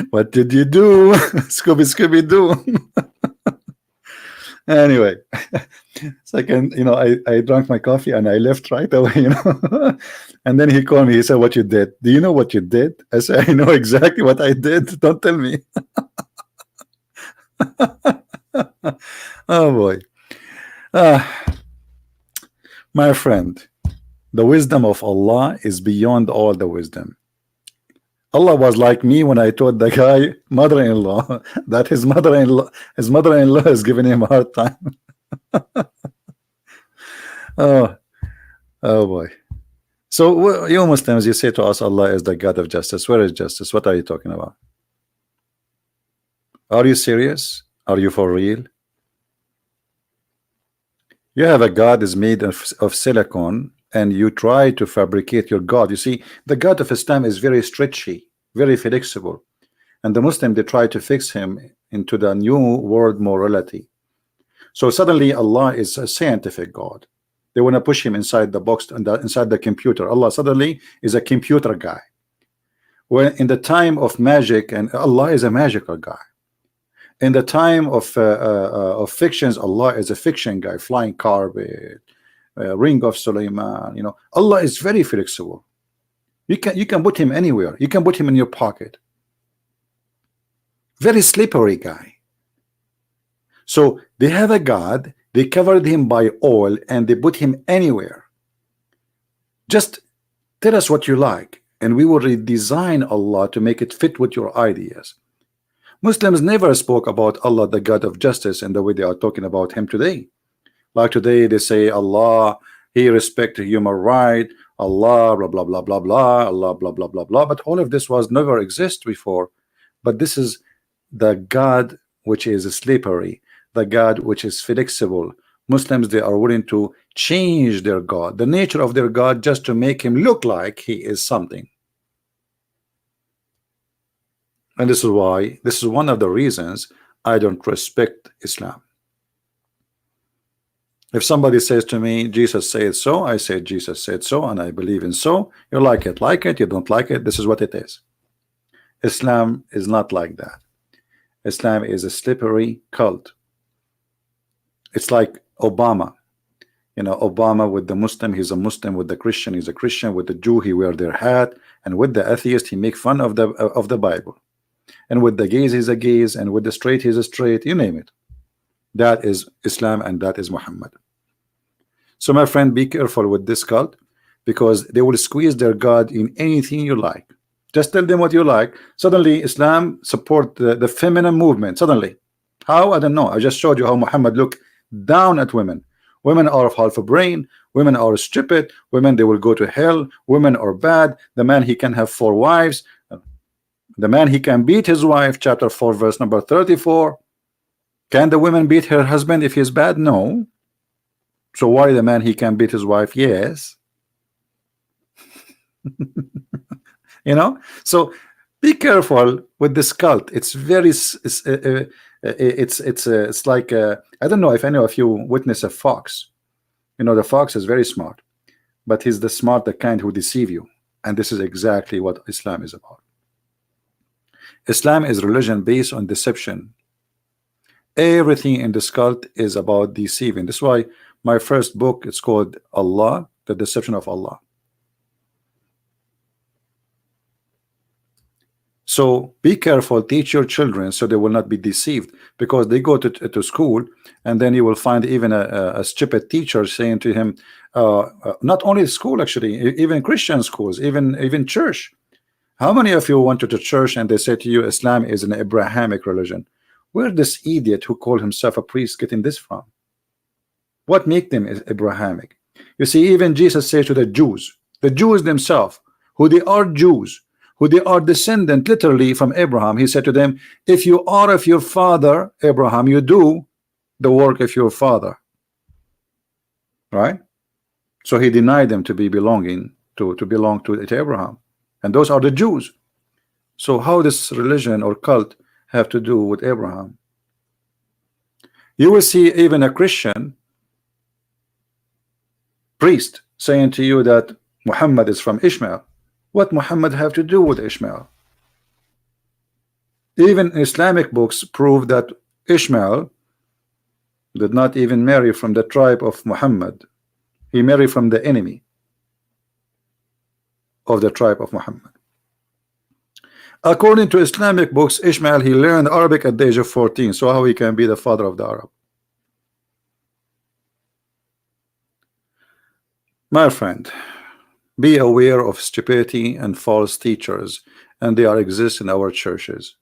What did you do? Scooby Doo. Anyway, second, I drank my coffee and I left right away, And then he called me. He said, what you did? Do you know what you did? I said, I know exactly what I did. Don't tell me. Oh boy. My friend, the wisdom of Allah is beyond all the wisdom. Allah was like me when I told the guy mother-in-law that his mother-in-law is giving him a hard time. Oh boy. So you Muslims, you say to us Allah is the God of justice. Where is justice? What are you talking about? Are you serious? Are you for real? You have a God is made of silicon, and you try to fabricate your God. You see, the God of Islam is very stretchy, very flexible, and the Muslim, they try to fix him into the new world morality. So suddenly Allah is a scientific God. They want to push him inside the box and inside the computer. Allah suddenly is a computer guy. When in the time of magic, and Allah is a magical guy. In the time of fictions, Allah is a fiction guy, flying carpet, ring of Sulaiman. Allah is very flexible. You can put him anywhere. You can put him in your pocket. Very slippery guy. So they have a God, they covered him by oil, and they put him anywhere. Just tell us what you like, and we will redesign Allah to make it fit with your ideas. Muslims never spoke about Allah, the God of justice, in the way they are talking about him today. Like today, they say Allah, he respects human right, Allah, blah blah blah blah blah, Allah, blah blah blah blah. But all of this was never exist before. But this is the God which is slippery, the God which is flexible. Muslims, they are willing to change their God, the nature of their God, just to make him look like he is something. And this is why, this is one of the reasons I don't respect Islam. If somebody says to me, Jesus said so, I say Jesus said so, and I believe in so. You like it, you don't like it, this is what it is. Islam is not like that. Islam is a slippery cult. It's like Obama. Obama with the Muslim, he's a Muslim. With the Christian, he's a Christian. With the Jew, he wear their hat. And with the atheist, he make fun of the Bible. And with the gays, he's a gays. And with the straight, he's a straight. You name it. That is Islam, and that is Muhammad. So my friend, be careful with this cult, because they will squeeze their God in anything you like. Just tell them what you like. Suddenly Islam support the feminine movement. Suddenly. How? I don't know. I just showed you how Muhammad looked down at women. Women are of half a brain. Women are stupid. Women, they will go to hell. Women are bad. The man, he can have 4 wives. The man, he can beat his wife. Chapter 4 verse number 34. Can the woman beat her husband if he's bad? No. So why the man, he can beat his wife? Yes. So be careful with this cult. It's very it's like I don't know if any of you witness a fox. The fox is very smart, but he's the smart, the kind who deceive you. And this is exactly what Islam is about. Islam is religion based on deception. Everything in this cult is about deceiving. That's why my first book is called Allah, the Deception of Allah. So be careful, teach your children so they will not be deceived, because they go to school, and then you will find even a stupid teacher saying to him, not only school, actually, even Christian schools, even church. How many of you went to church and they say to you Islam is an Abrahamic religion? Where this idiot who called himself a priest getting this from? What make them is Abrahamic? You see, even Jesus said to the Jews themselves, who they are Jews, who they are descendant literally from Abraham, he said to them, if you are of your father Abraham, you do the work of your father. Right? So he denied them to be belonging to belong to Abraham, and those are the Jews. So how does religion or cult have to do with Abraham? You will see even a Christian priest saying to you that Muhammad is from Ishmael. What Muhammad have to do with Ishmael? Even Islamic books prove that Ishmael did not even marry from the tribe of Muhammad. He married from the enemy of the tribe of Muhammad. According to Islamic books, Ishmael, he learned Arabic at the age of 14. So how he can be the father of the Arab? My friend, be aware of stupidity and false teachers, and they are exist in our churches.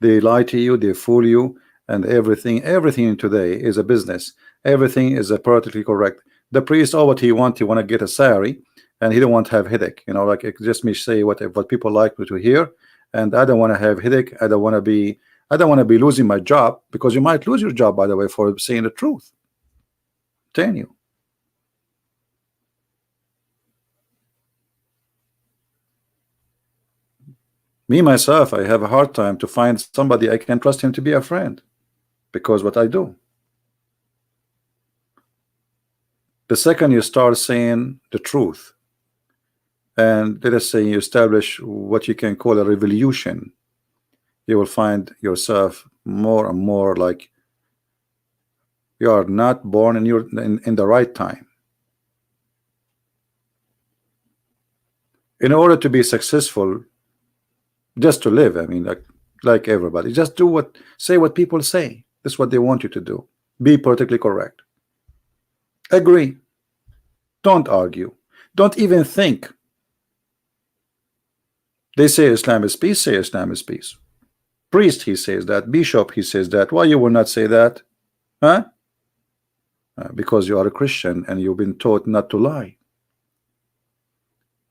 They lie to you, they fool you, and everything today is a business. Everything is a politically correct. The priest, all what he want to get a salary, and he don't want to have headache. You know, like it just me say what people like me to hear, and I don't want to have headache. I don't want to be losing my job, because you might lose your job, by the way, for saying the truth. I'm telling you. Me myself, I have a hard time to find somebody I can trust him to be a friend, because what I do. The second you start saying the truth, and let us say you establish what you can call a revolution, you will find yourself more and more like you are not born in the right time. In order to be successful, just to live, I mean, like everybody, just say what people say. That's what they want you to do. Be politically correct. Agree. Don't argue. Don't even think. They say Islam is peace, say Islam is peace. Priest, he says that. Bishop, he says that. Why you will not say that? Huh? Because you are a Christian and you've been taught not to lie.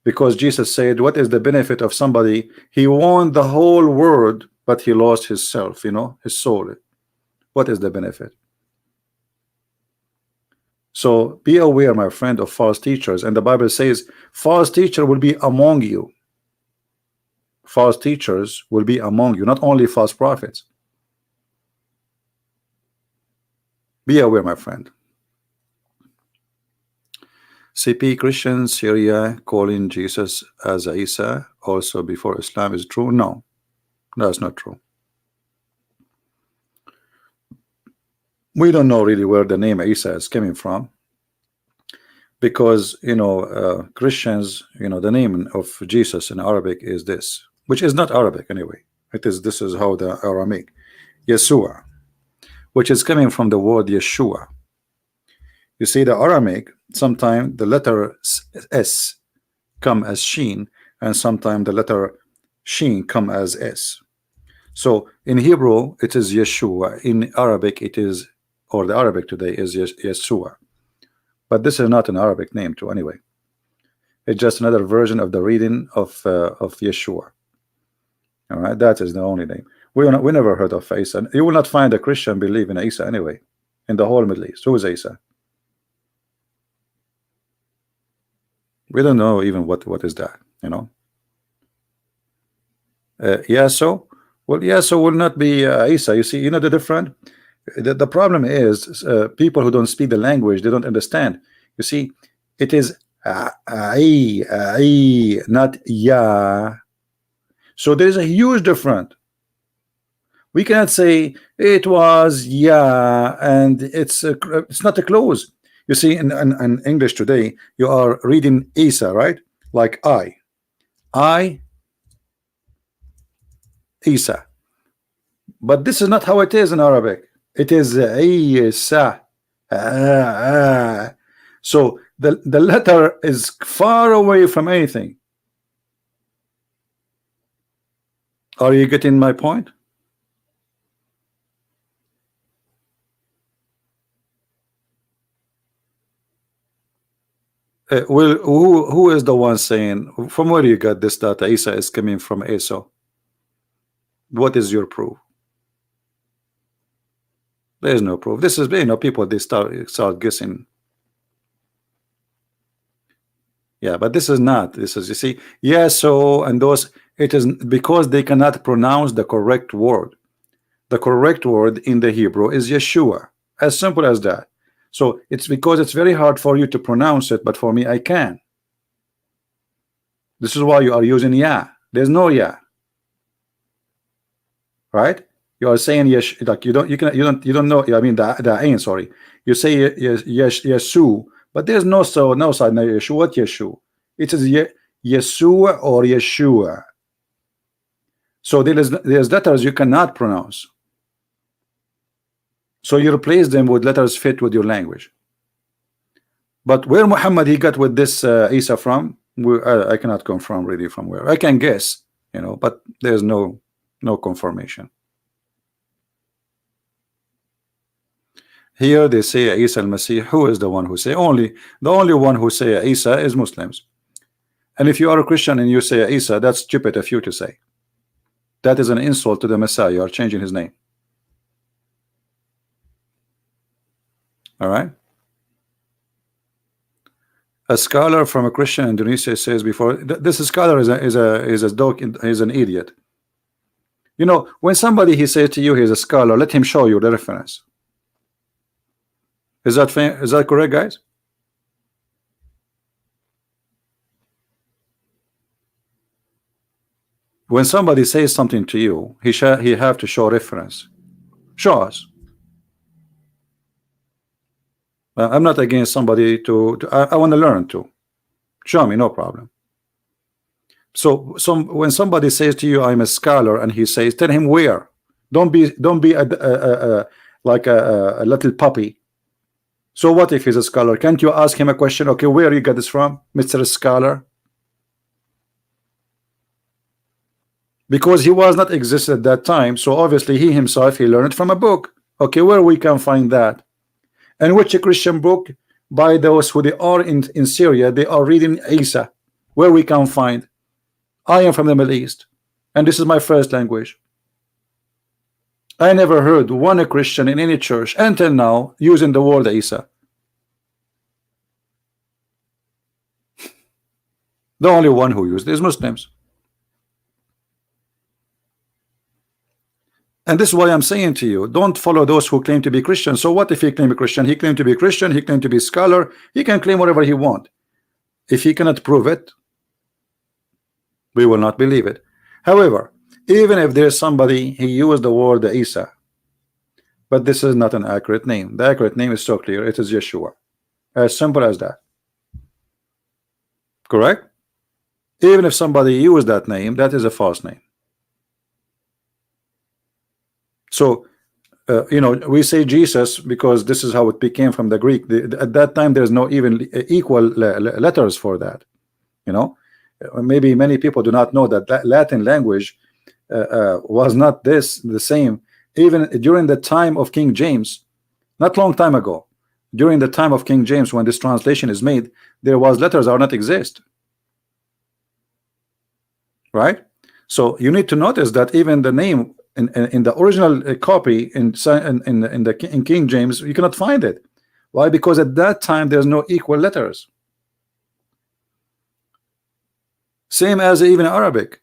Because Jesus said, what is the benefit of somebody? He won the whole world, but he lost his self, you know, his soul. What is the benefit? So be aware, my friend, of false teachers. And the Bible says, false teacher will be among you. False teachers will be among you, not only false prophets. Be aware, my friend. CP Christians, Syria calling Jesus as Isa also before Islam is true? No, that's not true. We don't know really where the name Isa is coming from, because you know Christians, you know, the name of Jesus in Arabic is this, which is not Arabic anyway. This is how the Aramaic Yeshua, which is coming from the word Yeshua. You see, the Aramaic, sometimes the letter S come as Sheen, and sometimes the letter Sheen come as S. So in Hebrew it is Yeshua, in Arabic it is, or the Arabic today is Yeshua. But this is not an Arabic name too anyway. It's just another version of the reading of Yeshua. All right, that is the only name. We never heard of Isa. You will not find a Christian believe in Isa anyway, in the whole Middle East. Who is Isa? We don't know even what is that, you know. Yaso, well, Yaso will not be Isa. You see, you know the difference. The problem is people who don't speak the language, they don't understand. You see, it is not ya. So there is a huge difference. We cannot say it was ya and it's not a close. You see, in English today, you are reading Isa, right? Like I, Isa. But this is not how it is in Arabic. It is Isa. So the letter is far away from anything. Are you getting my point? Well, who is the one saying, from where you got this data Isa is coming from Esau? What is your proof? There is no proof. This is, people, they start guessing. Yeah, but this is not. This is, you see, yeah, so, and those, it is because they cannot pronounce the correct word. The correct word in the Hebrew is Yeshua. As simple as that. So it's because it's very hard for you to pronounce it, but for me, I can. This is why you are using Yah. There's no Yah. Right? You are saying yes, like you don't know. I mean the ain, sorry. You say yes, Yesu, but there's no side no Yeshu. What Yeshu? It is Yeshua or Yeshua. So there's letters you cannot pronounce. So you replace them with letters fit with your language. But where Muhammad he got with this Isa from, I cannot confirm really from where. I can guess, but there's no confirmation. Here they say Isa al-Masih. Who is the one who say? The only one who say Isa is Muslims. And if you are a Christian and you say Isa, that's stupid of you to say. That is an insult to the Messiah. You are changing his name. All right. A scholar from a Christian in Indonesia says before, this scholar is a dog, is an idiot. When somebody he says to you he's a scholar, let him show you the reference. Is that fair? Is that correct, guys? When somebody says something to you, he have to show reference. Show us. I'm not against somebody I want to learn too. Show me, no problem. So when somebody says to you, I'm a scholar, and he says, tell him where. Don't be like a little puppy. So what if he's a scholar? Can't you ask him a question? Okay, where you got this from, Mr. Scholar? Because he was not existed at that time, so obviously he himself he learned from a book. Okay, where we can find that? And which Christian book? By those who they are in Syria, they are reading Isa. Where we can find? I am from the Middle East, and this is my first language. I never heard one Christian in any church until now using the word Isa. The only one who used it is Muslims. And this is why I'm saying to you, don't follow those who claim to be Christian. So what if he claim a Christian? He claimed to be Christian, he claimed to be a scholar, he can claim whatever he wants. If he cannot prove it, we will not believe it. However, even if there's somebody he used the word Isa, but this is not an accurate name. The accurate name is so clear, it is Yeshua. As simple as that. Correct? Even if somebody used that name, that is a false name. So we say Jesus because this is how it became from the Greek. At that time there's no even equal letters for that. Maybe many people do not know that Latin language was not the same even during the time of King James. Not long time ago, during the time of King James, when this translation is made, there was letters are not exist, right? So you need to notice that even the name in the original copy in King James, you cannot find it. Why? Because at that time there's no equal letters. Same as even Arabic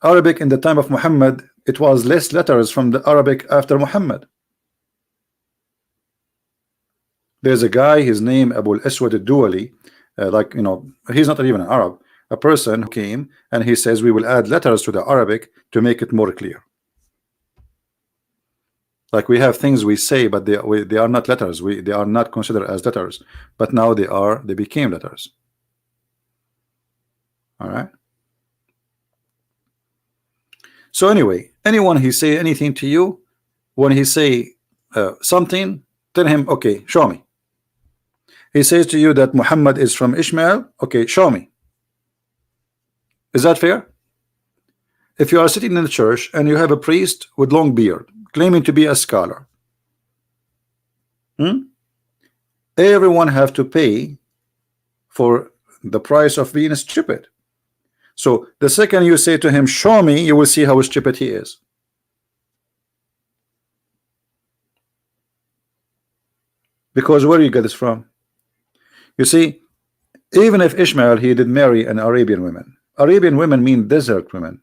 in the time of Muhammad, it was less letters from the Arabic after Muhammad. There's a guy, his name Abu al-Aswad al-Duwali, he's not even an Arab, a person who came and he says we will add letters to the Arabic to make it more clear. Like we have things we say, but they are not letters. They are not considered as letters, but now they became letters. All right. So anyway, anyone he say anything to you, when he say something, tell him, okay, show me. He says to you that Muhammad is from Ishmael. Okay, show me. Is that fair? If you are sitting in the church and you have a priest with long beard claiming to be a scholar, everyone have to pay for the price of being stupid. So the second you say to him, show me, you will see how stupid he is. Because where you get this from? You see, even if Ishmael, he did marry an Arabian woman. Arabian women mean desert women.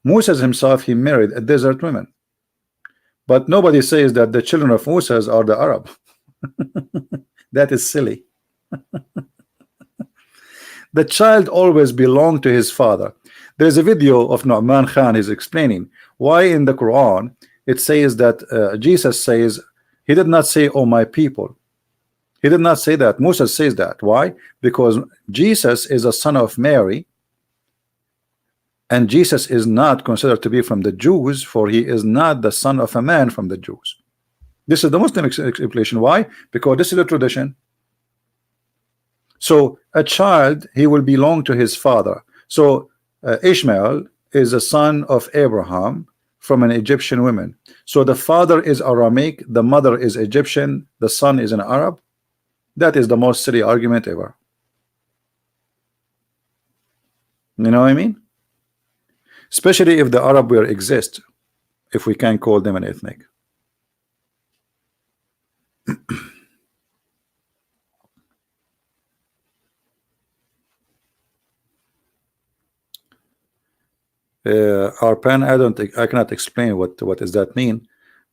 Moses himself, he married a desert woman. But nobody says that the children of Moses are the Arab. That is silly. The child always belonged to his father. There's a video of Nu'man Khan is explaining why in the Quran it says that Jesus says, he did not say, oh my people. He did not say that. Moses says that. Why? Because Jesus is a son of Mary, and Jesus is not considered to be from the Jews, for he is not the son of a man from the Jews. This is the Muslim explanation. Why? Because this is a tradition. So a child, he will belong to his father. So Ishmael is a son of Abraham from an Egyptian woman. So the father is Aramic, the mother is Egyptian, the son is an Arab. That is the most silly argument ever. You know what I mean? Especially if the Arab will exist, if we can call them an ethnic. Arpan, I cannot explain what does that mean,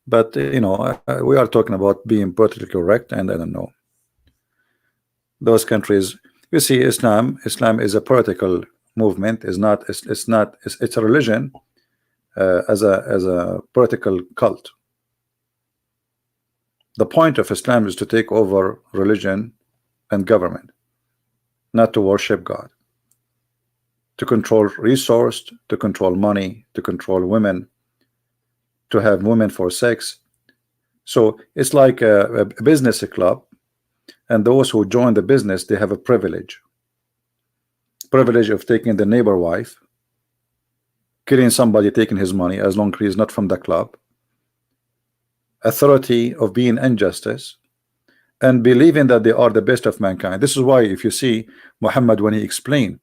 but you know, we are talking about being politically correct, and I don't know. Those countries, you see, Islam is a political movement. It's a religion as a political cult. The point of Islam is to take over religion and government, not to worship God, to control resource, to control money, to control women, to have women for sex. So it's like a business club, and those who join the business, they have a privilege of taking the neighbor wife, killing somebody, taking his money, as long as he is not from the club, authority of being injustice, and believing that they are the best of mankind. This is why if you see Muhammad, when he explained,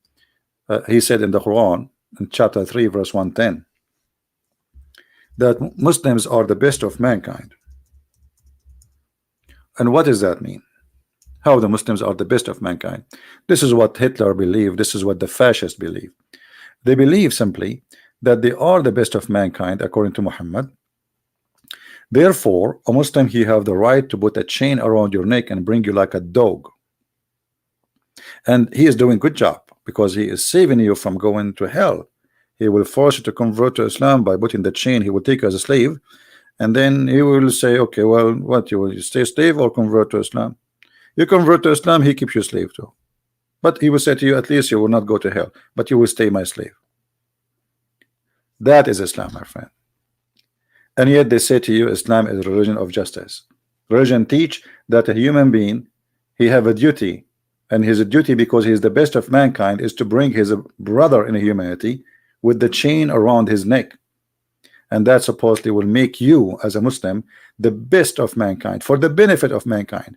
he said in the Quran in chapter 3 verse 110 that Muslims are the best of mankind. And what does that mean? How the Muslims are the best of mankind? This is what Hitler believed. This is what the fascists believe. They believe simply that they are the best of mankind according to Muhammad. Therefore, a Muslim, he have the right to put a chain around your neck and bring you like a dog. And he is doing good job, because he is saving you from going to hell. He will force you to convert to Islam by putting the chain. He will take you as a slave, and then he will say, okay, well, what, you will stay slave or convert to Islam? You convert to Islam, he keeps you slave too. But he will say to you, at least you will not go to hell, but you will stay my slave. That is Islam, my friend. And yet they say to you, Islam is a religion of justice. Religion teach that a human being, he have a duty, and his duty, because he is the best of mankind, is to bring his brother in humanity with the chain around his neck. And that supposedly will make you as a Muslim the best of mankind, for the benefit of mankind.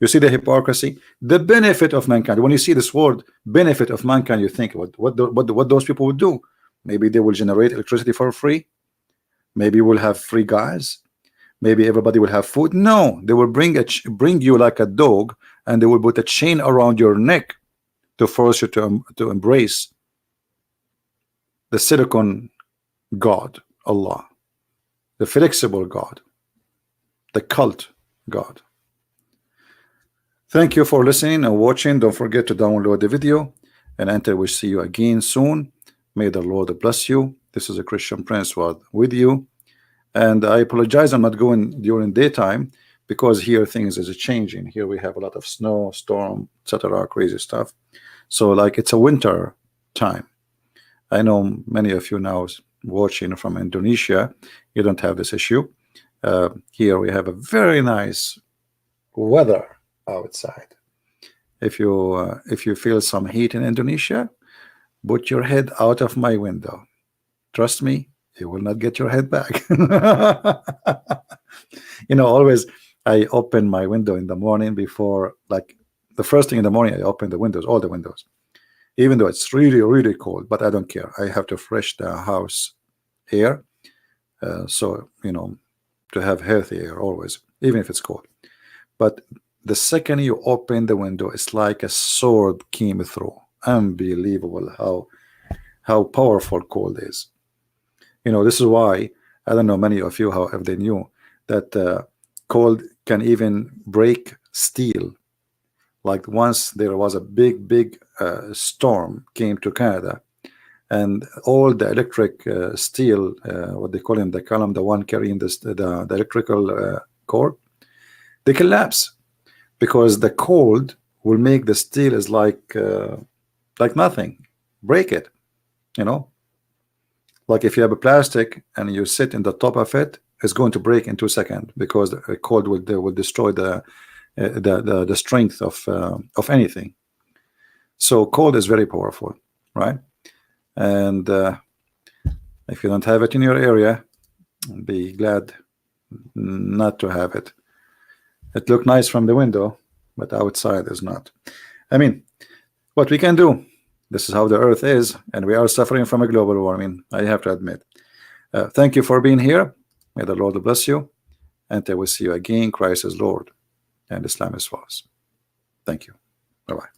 You see the hypocrisy? The benefit of mankind. When you see this word benefit of mankind, you think what those people would do. Maybe they will generate electricity for free. Maybe we'll have free gas. Maybe everybody will have food. No, they will bring you like a dog, and they will put a chain around your neck to force you to embrace the silicon God, Allah, the flexible God, the cult God. Thank you for listening and watching. Don't forget to download the video, and until we see you again soon, may the Lord bless you. This is a Christian Prince with you, and I apologize I'm not going during daytime, because here things is changing. Here we have a lot of snow, storm, etc., crazy stuff. So like it's a winter time. I know many of you now watching from Indonesia, you don't have this issue. Here we have a very nice weather outside. If you feel some heat in Indonesia, put your head out of my window. Trust me, you will not get your head back. You know, always I open my window in the morning before, like the first thing in the morning I open the windows, all the windows, even though it's really, really cold, but I don't care. I have to fresh the house air, so you know, to have healthy air always, even if it's cold. But the second you open the window, it's like a sword came through. Unbelievable how powerful cold is. You know, this is why I don't know many of you, how if they knew that cold can even break steel. Like once there was a big storm came to Canada, and all the electric steel, what they call in the column, the one carrying the electrical cord, they collapse because the cold will make the steel is like nothing, break it, you know. Like if you have a plastic and you sit in the top of it, it's going to break in 2 seconds because the cold will destroy the strength of anything. So cold is very powerful, right? And if you don't have it in your area, be glad not to have it. It looked nice from the window, but outside is not. I mean, what we can do, this is how the earth is, and we are suffering from a global warming, I have to admit. Thank you for being here. May the Lord bless you, and I will see you again. Christ is Lord and Islam is false. Thank you. Bye-bye.